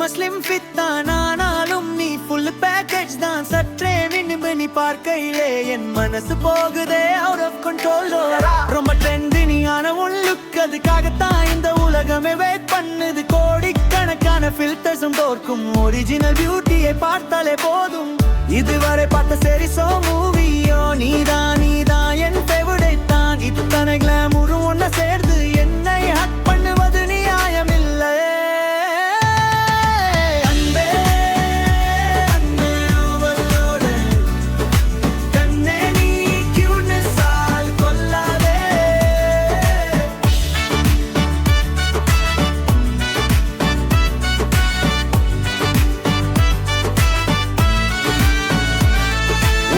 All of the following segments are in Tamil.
சும்மா ஸ்லிம் ஃபிட் தான் ஆனாலும் நீ ஃபுல் பேக்கேஜ் தான். சற்றே மினும்பு நீ பார்க்கையிலே என் மனசு போகுதே அவுட் ஆஃப் கண்ட்ரோல். ரொம்ப ட்ரெண்டினியான உன் லுக், அதுக்காகத்தான் இந்த உலகமே வெயிட் பண்ணுது. கோடிக்கணக்கான ஃபில்டர்ஸும் தோற்கும் ஒரிஜினல் பியூட்டியை பார்த்தாலே போதும். இதுவரை பார்த்த செரிசோ மூவியோ நீதான் என் ஃபேவரட் தான். இத்தனை கிளாமரும் ஒன்ன சேர்ந்து என்னை ஹக் பண்ணுவது நியாயமில்லை. அன்பே அன்பே overload, கண்ணே நீ cuteness ஆல் கொல்லாதே.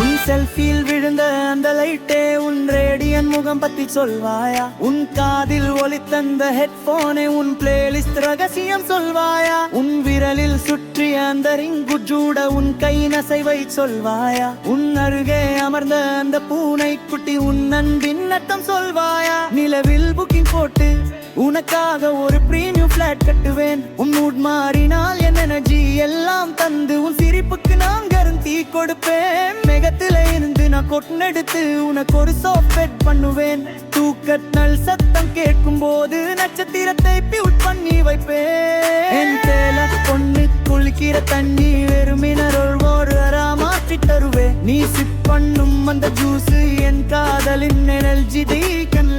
உன் செல்ஃபியில் விழுந்த அந்த லைட்டே உன் ரேடியன் முகம் பத்தி சொல்வாயா? உன் காதில் ஒலித்தந்த ஹெட்போனே உன் பிளேலிஸ்ட் ரகசியம் சொல்வாயா? உன் விரலில் சுற்றிய அந்த ரிங்கு ஜூட உன் கை நசைவை சொல்வாயா? உன் அருகே அமர்ந்த அந்த பூனை குட்டி உன் அன்பின் அர்த்தம் சொல்வாயா? நிலவில் புக்கிங் போட்டு உனக்காக ஒரு பிரீமியம் பிளாட் கட்டுவேன். உன் மூட் மாறினால் என் எனர்ஜி எல்லாம் தந்து உன் சிரிப்புக்கு நான் கருந்தி கொடுப்பேன். மேகத்தில இருந்து நான் கொட்டெடுத்து உனக்கு ஒரு சாஃப்ட் பண்ணுவேன். தூக்கத்தல் சத்தம் கேட்கும் போது நட்சத்திரத்தை பியூட் பண்ணி வைப்பேன். என் தேல பொண்ணு குளிக்கிற தண்ணி வெறும் மினரல் வாட்டரா மாற்றி தருவேன். நீ சிப் பண்ணும் அந்த ஜூஸ் என் காதலின் எனர்ஜி தீக்கன்